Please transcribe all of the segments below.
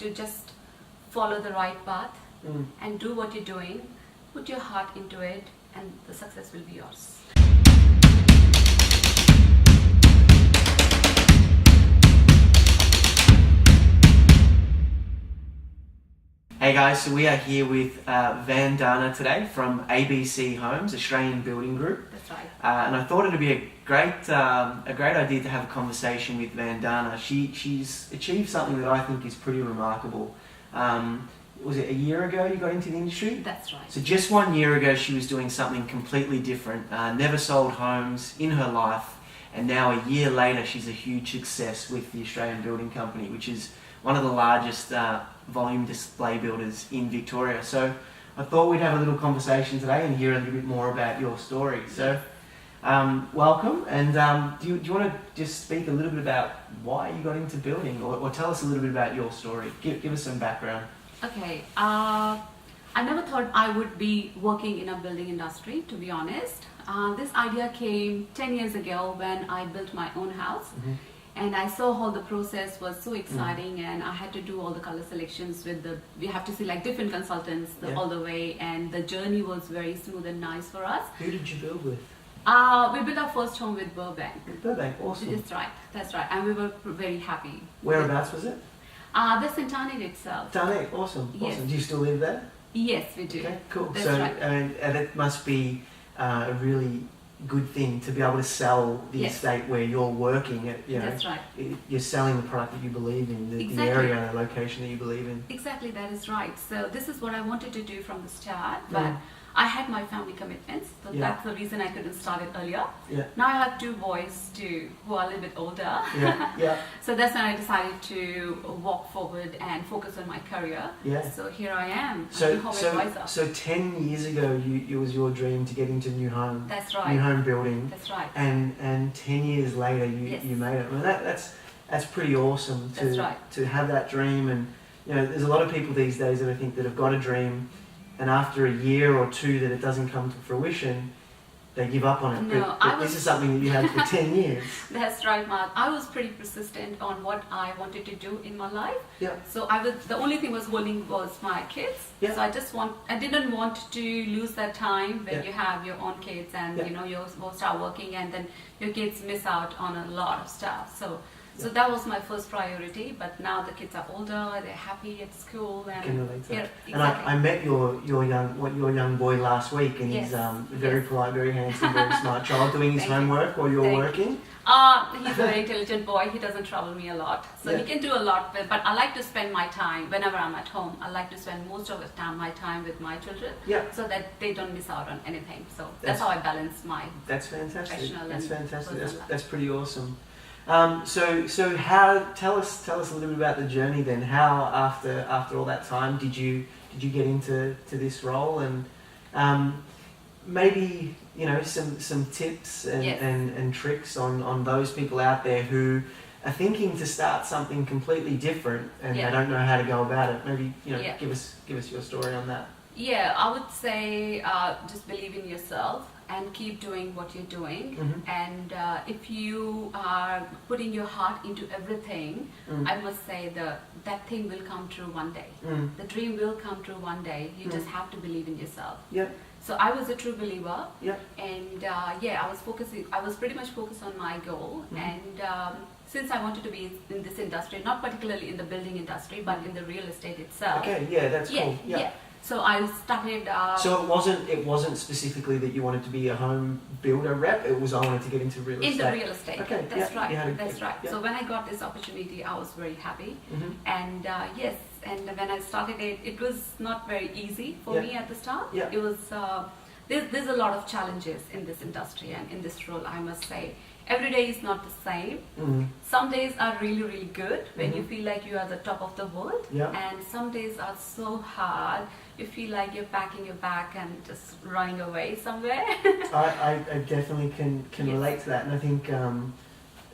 to just follow the right path and do what you're doing, put your heart into it, and the success will be yours. Hey guys, so we are here with Vandana today from ABC Homes, Australian Building Group. That's right. And I thought it would be a great idea to have a conversation with Vandana. She's achieved something that I think is pretty remarkable. Was it a year ago you got into the industry? That's right. So just 1 year ago she was doing something completely different. Never sold homes in her life, and now a year later she's a huge success with the Australian Building Company, which is one of the largest volume display builders in Victoria. So I thought we'd have a little conversation today and hear a little bit more about your story. So welcome, and do you want to just speak a little bit about why you got into building, or tell us a little bit about your story? Give us some background. Okay, I never thought I would be working in a building industry, to be honest. This idea came 10 years ago when I built my own house. And I saw how the process was so exciting, and I had to do all the color selections with we have to select different consultants all the way, and the journey was very smooth and nice for us. Who did you build with? We built our first home with Burbank. Burbank, awesome. That's right, and we were very happy. Whereabouts was it? That's in Tarneit itself. Tarneit, awesome. Yes. Awesome. Do you still live there? Yes, we do. Okay, cool. That's so, right. and it must be a really good thing to be able to sell the estate where you're working. That's right. You're selling the product that you believe in, the area and the location that you believe in. Exactly, that is right. So this is what I wanted to do from the start, but I had my family commitments, so that's the reason I couldn't start it earlier. Now I have 2 boys too, who are a little bit older. So that's when I decided to walk forward and focus on my career. So here I am. So 10 years ago, it was your dream to get into new home. That's right. New home building. That's right. And 10 years later, you made it. I mean, that's pretty awesome to have that dream. And there's a lot of people these days that I think that have got a dream, and after a year or 2 that it doesn't come to fruition, they give up on it. But this is something that you had for 10 years. That's right, Mark. I was pretty persistent on what I wanted to do in my life. So the only thing was holding was my kids. So I didn't want to lose that time when you have your own kids and you both start working, and then your kids miss out on a lot of stuff. So that was my first priority, but now the kids are older, they're happy at school, and can relate to that. And I met your young boy last week, and he's very polite, very handsome, very smart child, doing his homework while you're working. He's a very intelligent boy. He doesn't trouble me a lot, so he can do a lot. But I like to spend my time whenever I'm at home. I like to spend most of the time with my children, so that they don't miss out on anything. So that's how I balance my professional and personal life. That's pretty awesome. So how tell us a little bit about the journey then. How after all that time did you get into this role, and maybe some tips and tricks on those people out there who are thinking to start something completely different and they don't know how to go about it. Maybe give us your story on that. I would say just believe in yourself and keep doing what you're doing. And if you are putting your heart into everything, I must say that thing will come true one day. The dream will come true one day. You just have to believe in yourself. So I was a true believer, and I was pretty much focused on my goal. And since I wanted to be in this industry, not particularly in the building industry, but in the real estate itself. That's cool. So I started. So it wasn't specifically that you wanted to be a home builder rep. It was I wanted to get into real estate. Into real estate. Okay. That's right. That's right. So when I got this opportunity, I was very happy. And and when I started it was not very easy for me at the start. It was. There's a lot of challenges in this industry and in this role, I must say. Every day is not the same. Some days are really, really good when you feel like you are the top of the world. And some days are so hard, you feel like you're packing your bag and just running away somewhere. I definitely can relate to that. And I think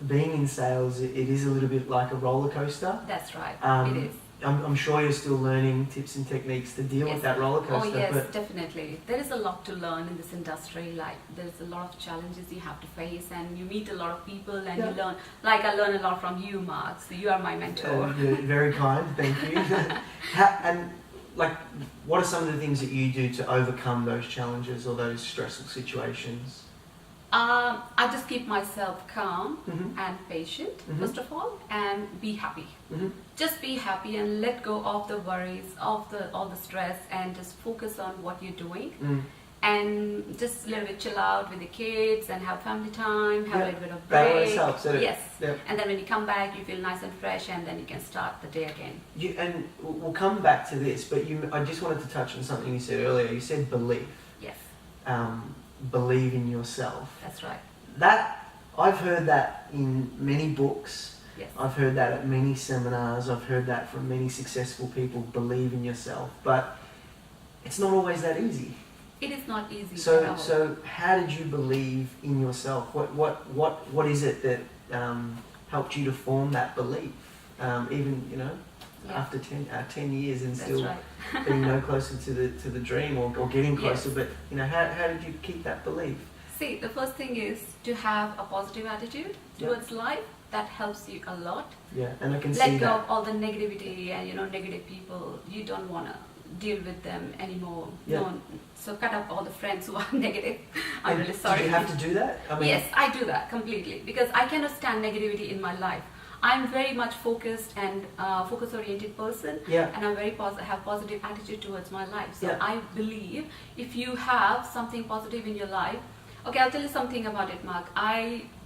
being in sales, it is a little bit like a roller coaster. That's right, it is. I'm sure you're still learning tips and techniques to deal with that roller coaster. Oh yes, but definitely. There is a lot to learn in this industry. Like there's a lot of challenges you have to face, and you meet a lot of people, and you learn. Like I learn a lot from you, Mark. So you are my mentor. You're very kind, thank you. And like, what are some of the things that you do to overcome those challenges or those stressful situations? I just keep myself calm Mm-hmm. and patient, Mm-hmm. first of all, and be happy. Mm-hmm. Just be happy and let go of the worries, of all the stress, and just focus on what you're doing. Mm. And just a little bit chill out with the kids and have family time, have a little bit of break. That always helps, doesn't it? Yes. Yeah. And then when you come back, you feel nice and fresh, and then you can start the day again. And we'll come back to this, but I just wanted to touch on something you said earlier. You said belief. Yes. Believe in yourself. That's right. That I've heard that in many books. Yes. I've heard that at many seminars. I've heard that from many successful people. Believe in yourself, but it's not always that easy. It is not easy at all. So how did you believe in yourself? What is it that helped you to form that belief? Even after 10 years and still being no closer to the dream or getting closer. But how did you keep that belief? See, the first thing is to have a positive attitude towards life. That helps you a lot. Yeah, and I can see Let that. go of all the negativity and negative people. You don't want to deal with them anymore. Yeah. No, so cut up all the friends who are negative. I'm really sorry. Do you have to do that? I mean, Yes, I do that completely because I cannot stand negativity in my life. I'm very much focused and focus-oriented person, and I'm very have positive attitude towards my life. So I believe if you have something positive in your life, okay, I'll tell you something about it, Mark.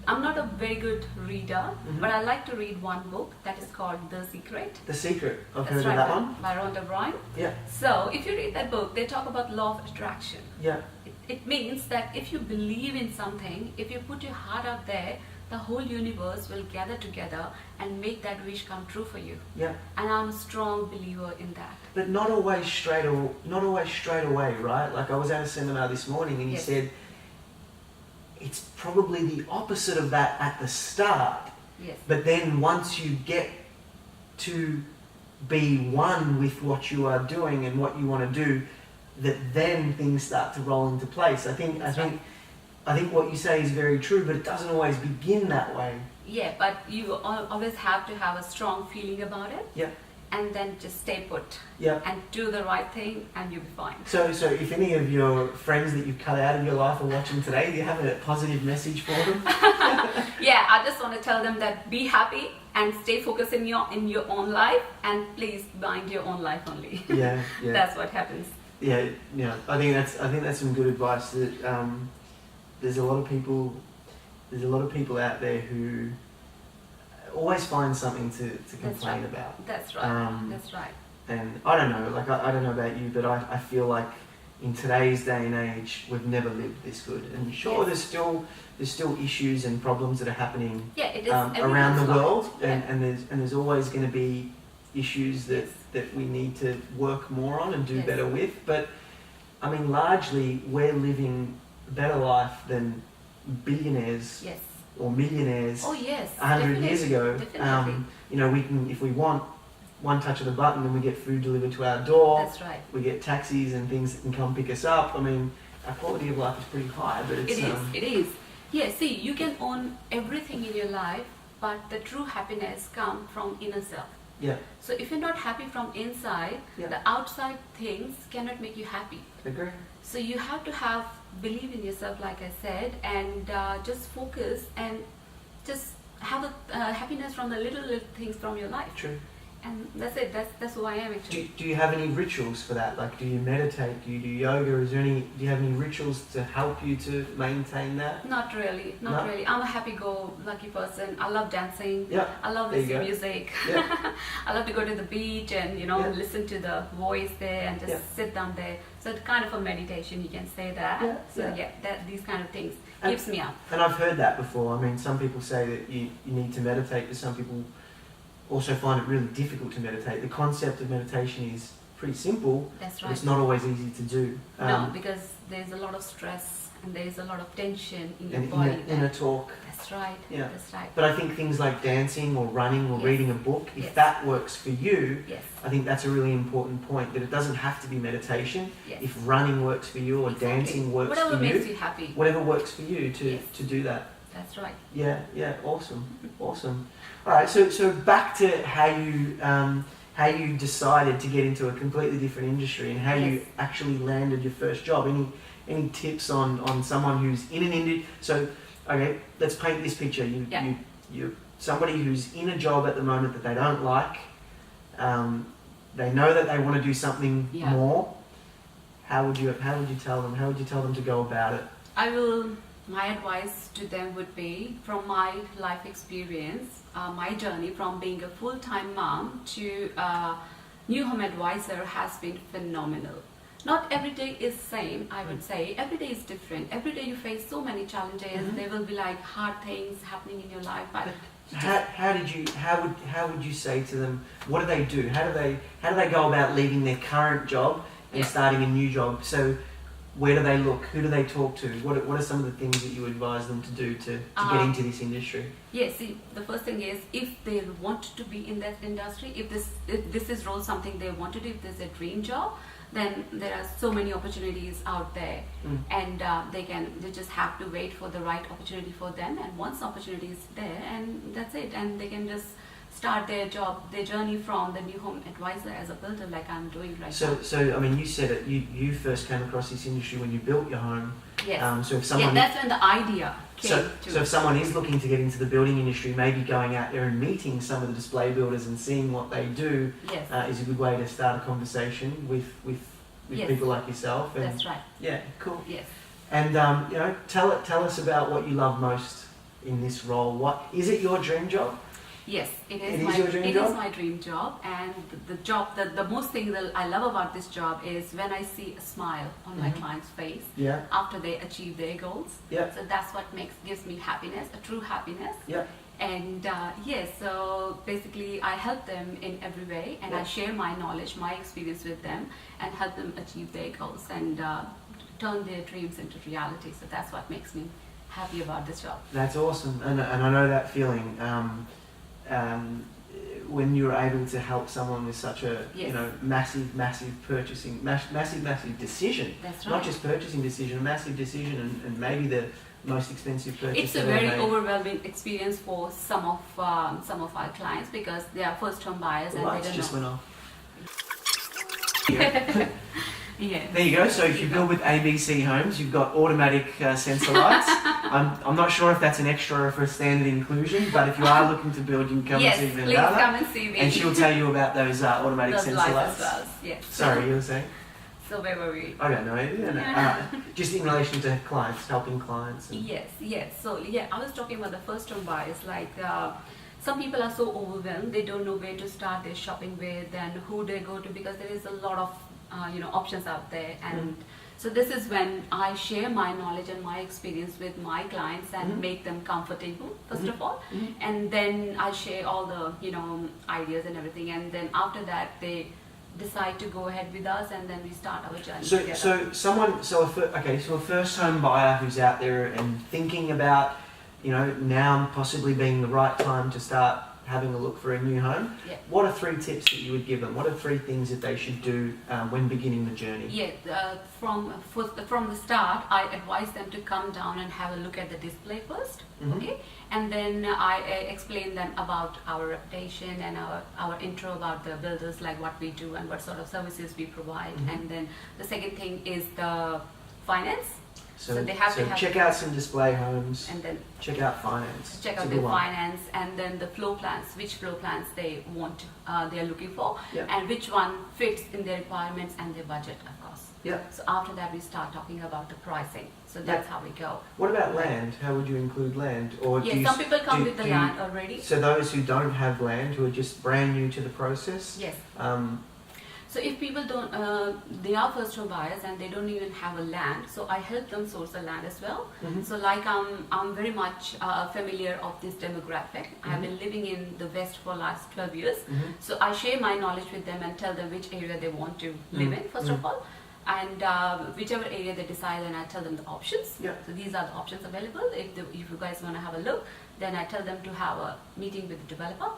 I'm not a very good reader, but I like to read one book that is called The Secret. The Secret. I've heard That's of right, that one. by Rhonda Byrne. Yeah. So if you read that book, they talk about law of attraction. Yeah. It means that if you believe in something, if you put your heart out there, the whole universe will gather together and make that wish come true for you. Yeah. And I'm a strong believer in that. But not always straight away, right? Like I was at a seminar this morning and he said it's probably the opposite of that at the start. Yes. But then once you get to be one with what you are doing and what you want to do, that then things start to roll into place. I think what you say is very true, but it doesn't always begin that way. Yeah, but you always have to have a strong feeling about it. Yeah. And then just stay put. Yeah. And do the right thing, and you'll be fine. So if any of your friends that you've cut out of your life are watching today, do you have a positive message for them? Yeah, I just want to tell them that be happy and stay focused in your own life, and please mind your own life only. Yeah. That's what happens. Yeah. I think that's some good advice. That there's a lot of people out there who always find something to complain about. That's right. That's right. And I don't know, like I don't know about you, but I feel like in today's day and age, we've never lived this good. And sure, there's still issues and problems that are happening around the world, and there's always going to be issues that we need to work more on and do better with. But I mean, largely, we're living a better life than billionaires. Yes. Or millionaires. Oh yes. 100 years ago. Definitely. We can, if we want one touch of the button, then we get food delivered to our door. That's right. We get taxis and things that can come pick us up. I mean, our quality of life is pretty high, but it's... It is. Yeah, see, you can own everything in your life, but the true happiness comes from inner self. Yeah. So if you're not happy from inside, the outside things cannot make you happy. Agree. So you have to believe in yourself, like I said, and just focus and just have a happiness from the little things from your life. True. And that's it. That's who I am actually. Do you have any rituals for that? Like, do you meditate? Do you do yoga? Do you have any rituals to help you to maintain that? Not really. Not really. I'm a happy-go-lucky person. I love dancing. Yeah. I love listening to music. Yeah. I love to go to the beach and listen to the voice there and just sit down there. So it's kind of a meditation, you can say that. Yeah. So these kind of things keeps me up. And I've heard that before. I mean, some people say that you need to meditate, but some people also find it really difficult to meditate. The concept of meditation is pretty simple. That's right. But it's not always easy to do. No, because there's a lot of stress and there is a lot of tension in your And body. inner talk. That's right. Yeah. That's right. But I think things like dancing or running or Yes. reading a book, if Yes. that works for you, Yes. I think that's a really important point, that it doesn't have to be meditation. Yes. If running works for you or Exactly. dancing works Whatever for makes you, you happy. whatever works for you Yes. to do that. That's right. Yeah, awesome. All right, so back to how you decided to get into a completely different industry and how you Yes. actually landed your first job. Any tips on someone who's in an industry? So, okay, let's paint this picture. You're somebody who's in a job at the moment that they don't like. They know that they want to do something Yeah. more. How would you tell them? How would you tell them to go about it? My advice to them would be, from my life experience, my journey from being a full-time mom to new home advisor has been phenomenal. Not every day is same, I would say. Every day is different. Every day you face so many challenges. There will be like hard things happening in your life. But how would you say to them, what do they do? How do they go about leaving their current job and Yeah. starting a new job? So where do they look? Who do they talk to? What are some of the things that you advise them to do to get into this industry? Yes, see, the first thing is, if they want to be in that industry, if this is role something they want to do, if there's a dream job, then there are so many opportunities out there, and they just have to wait for the right opportunity for them, and once the opportunity is there, and that's it, and they can just start their journey from the new home advisor as a builder, like I'm doing right now. So I mean, you said it. You first came across this industry when you built your home. Yes. So if someone that's when the idea came to. So if someone is looking to get into the building industry, maybe going out there and meeting some of the display builders and seeing what they do Yes. is a good way to start a conversation with Yes. people like yourself. And That's right. yeah, cool. Yes. And tell us about what you love most in this role. What is it? Your dream job? Yes, it It is. is your dream job? It is my dream job, and the most thing that I love about this job is when I see a smile on my client's face Yeah. after they achieve their goals. Yeah. So that's what gives me happiness, a true happiness. Yeah. And yes, so basically I help them in every way, and I share my knowledge, my experience with them, and help them achieve their goals and turn their dreams into reality. So that's what makes me happy about this job. That's awesome, and I know that feeling. When you're able to help someone with such a massive purchasing, massive decision. That's right. Not just purchasing decision, a massive decision, and maybe the most expensive purchase. It's a very overwhelming experience for some of our clients, because they are first-time buyers and they Lights don't just know. went off. Yeah. There you go. So if you build with ABC Homes, you've got automatic sensor lights. I'm not sure if that's an extra or if a standard inclusion, but if you are looking to build, you can come and see Yes, please Vandana, come and see me. and she'll tell you about those automatic Those sensor lights lights. as well. Yes. Sorry, you were saying? So where were we? I don't know. Just in relation to clients, helping clients. And Yes. So I was talking about the first-time buyers. Like some people are so overwhelmed, they don't know where to start their shopping with and who they go to, because there is a lot of options out there, and so this is when I share my knowledge and my experience with my clients and make them comfortable first of all, and then I share all the ideas and everything, and then after that they decide to go ahead with us, and then we start our journey together. So a first home buyer who's out there and thinking about now possibly being the right time to start having a look for a new home. Yeah. What are 3 tips that you would give them? What are 3 things that they should do when beginning the journey? Yeah, from the start, I advise them to come down and have a look at the display first, okay? And then I explain them about our reputation and our intro about the builders, like what we do and what sort of services we provide. And then the second thing is the finance. So they have to check out some display homes, and then check out finance. check out their finance, and then the floor plans, which floor plans they want, they are looking for, and which one fits in their requirements and their budget, of course. Yeah. So after that, we start talking about the pricing. So that's how we go. What about land? How would you include land? Or Some people come with the land already. So those who don't have land, who are just brand new to the process. Yes. So if people don't, they are first-time buyers and they don't even have a land, so I help them source the land as well. So like I'm very much familiar of this demographic. I have been living in the West for last 12 years. So I share my knowledge with them and tell them which area they want to live in, first of all. and whichever area they decide, then I tell them the options. Yeah. So these are the options available. If you guys want to have a look, then I tell them to have a meeting with the developer.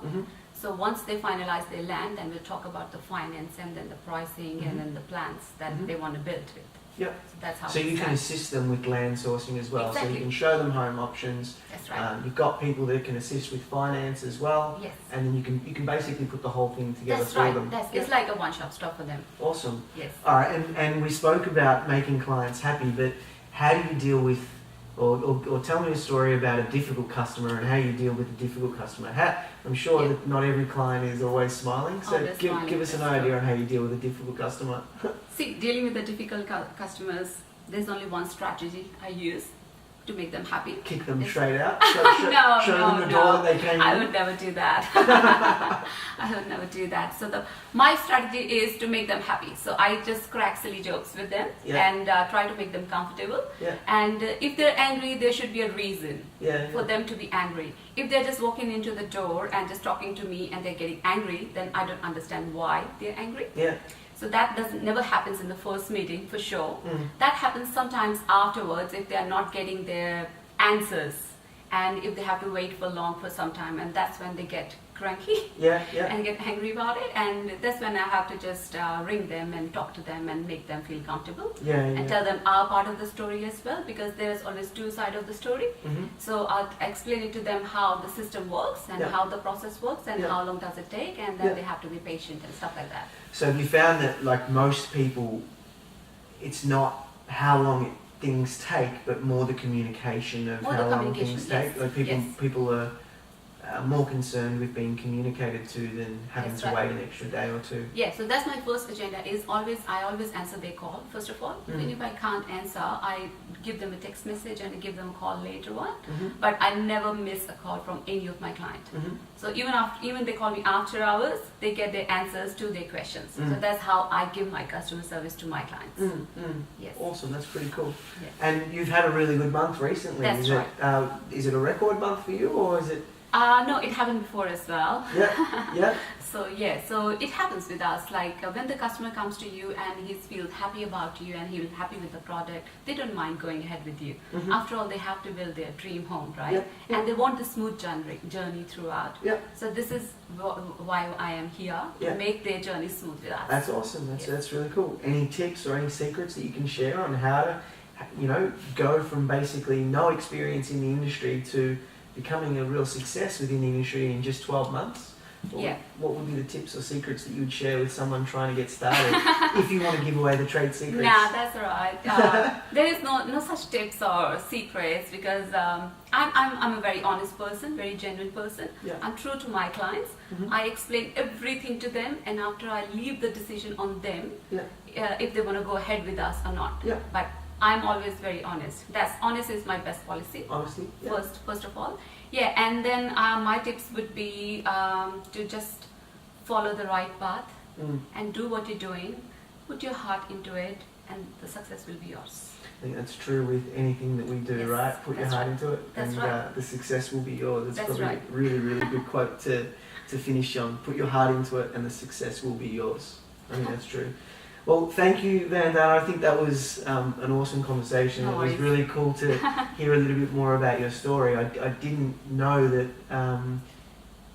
So once they finalize their land, then we'll talk about the finance and then the pricing and then the plans that they want to build with. Yep. So that's how. So you can assist them with land sourcing as well. Exactly. So you can show them home options. That's right. You've got people that can assist with finance as well. Yes. And then you can basically put the whole thing together That's for right. them. It's like a one-shop stop for them. Awesome. Yes. All right, and we spoke about making clients happy, but how do you deal with, or tell me a story about a difficult customer and how you deal with a difficult customer. I'm sure that not every client is always smiling, so Always give smiling, us an that's idea on how you deal with a difficult customer. See, dealing with the difficult customers, there's only one strategy I use to make them happy. Kick them It's- straight out? Show them the no. door that they came I in? would never do that. I would never do that. So my strategy is to make them happy. So I just crack silly jokes with them and try to make them comfortable. Yeah. And if they're angry, there should be a reason for Yeah. them to be angry. If they're just walking into the door and just talking to me and they're getting angry, then I don't understand why they're angry. Yeah. So that never happens in the first meeting for sure. That happens sometimes afterwards if they are not getting their answers and if they have to wait for long for some time, and that's when they get cranky Yeah. and get angry about it, and that's when I have to just ring them and talk to them and make them feel comfortable and tell them our part of the story as well, because there's always two sides of the story. So I'll explain it to them how the system works and how the process works and how long does it take, and then they have to be patient and stuff like that. So have you found that, like most people, it's not how long things take, but more the communication of how long things take? Like people are more concerned with being communicated to than having to wait an extra day or two. Yeah, so that's my first agenda is I always answer their call first of all. Even if I can't answer, I give them a text message and I give them a call later on. But I never miss a call from any of my clients. So even they call me after hours, they get their answers to their questions. So that's how I give my customer service to my clients. Yes. Awesome, that's pretty cool. Yes. And you've had a really good month recently. That's right. Is it a record month for you, or is it? No, it happened before as well. Yeah. So it happens with us. Like when the customer comes to you and he feels happy about you and he's happy with the product, they don't mind going ahead with you. After all, they have to build their dream home, right? And they want the smooth journey throughout. So this is why I am here, to make their journey smooth with us. That's awesome. That's really cool. Any tips or any secrets that you can share on how to, go from basically no experience in the industry to becoming a real success within the industry in just 12 months? What would be the tips or secrets that you would share with someone trying to get started, if you want to give away the trade secrets? Nah, that's right. There is no such tips or secrets, because I'm a very honest person, very genuine person. I'm true to my clients. I explain everything to them, and after I leave the decision on them, if they want to go ahead with us or not. But I'm always very honest. Honest is my best policy. Honesty. First of all. And then my tips would be to just follow the right path and do what you're doing. Put your heart into it, and the success will be yours. I think that's true with anything that we do, right? Put your heart into it, and the success will be yours. That's probably a really, really good quote to finish on. Put your heart into it, and the success will be yours. I think that's true. Well, thank you, Vandana. I think that was an awesome conversation. It was really cool to hear a little bit more about your story. I didn't know that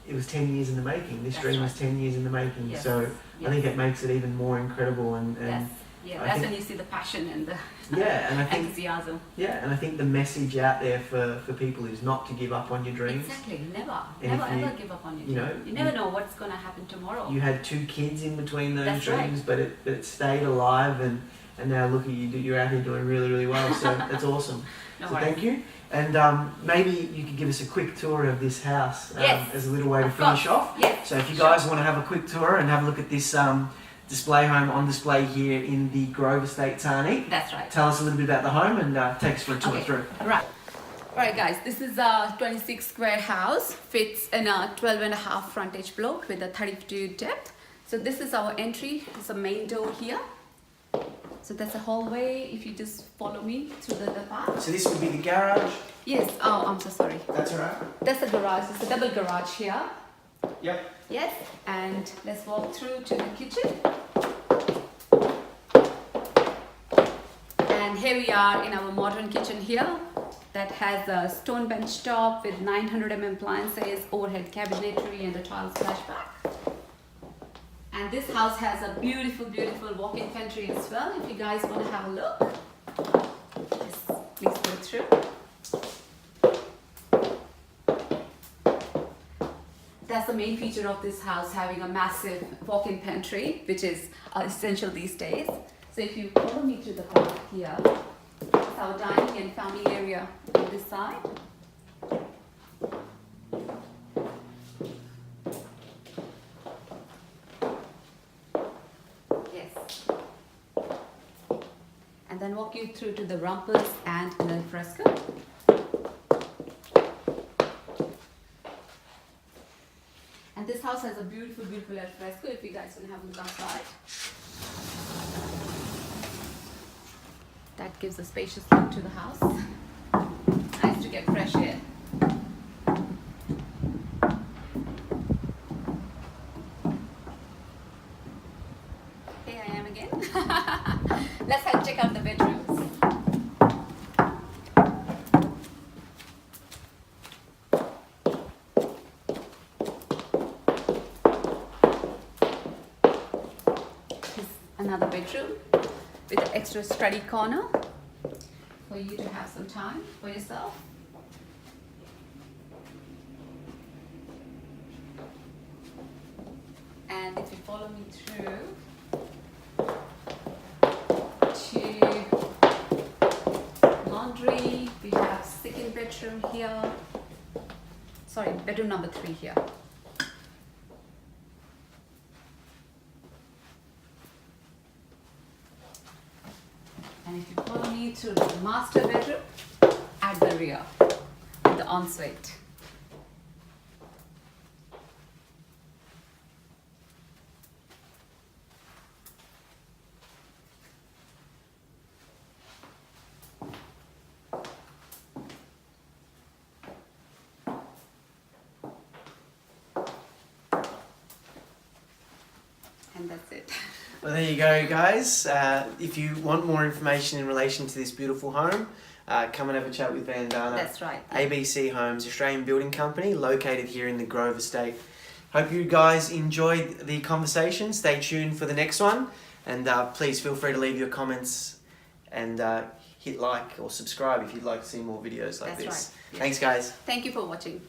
it was 10 years in the making. This dream was 10 years in the making. So I think it makes it even more incredible. And that's when you see the passion and the and I think, enthusiasm. And I think the message out there for people is not to give up on your dreams. Exactly. Never ever give up on your dreams. You never know what's going to happen tomorrow. You had 2 kids in between those dreams, but it stayed alive, and now look at you, you're out here doing really, really well. So that's awesome. Thank you. And maybe you could give us a quick tour of this house as a little way to finish off. So if you guys want to have a quick tour and have a look at this display home on display here in the Grove Estate, Tarneit. That's right. Tell us a little bit about the home and take us for a tour through. Alright guys, this is a 26 square house, fits in a 12.5 frontage block with a 32 depth. So this is our entry. It's a main door here. So that's a hallway. If you just follow me through the path. So this would be the garage? Yes. Oh, I'm so sorry. That's alright. That's the garage. It's a double garage here. Yep. Yes. And let's walk through to the kitchen. here we are in our modern kitchen here that has a stone bench top with 900 appliances, overhead cabinetry and a tile splashback. And this house has a beautiful, beautiful walk-in pantry as well. If you guys want to have a look, yes, please go through. That's the main feature of this house, having a massive walk-in pantry, which is essential these days. So if you follow me to the back here, it's our dining and family area on this side. Yes. And then walk you through to the rumpus and the fresco. And this house has a beautiful, beautiful al fresco if you guys can have a look outside. That gives a spacious look to the house. Nice to get fresh air. Here I am again. Let's head check out the bedrooms. Another bedroom with an extra study corner for you to have some time for yourself. And if you follow me through to laundry, we have second bedroom here. Sorry, bedroom number 3 here. And if you follow me to the master bedroom at the rear, with the ensuite. And that's it. Well, there you go, guys. If you want more information in relation to this beautiful home, come and have a chat with Vandana. That's right. ABC Homes, Australian Building Company, located here in the Grove Estate. Hope you guys enjoyed the conversation. Stay tuned for the next one. And please feel free to leave your comments and hit like or subscribe if you'd like to see more videos like That's this. right. Yes. Thanks, guys. Thank you for watching.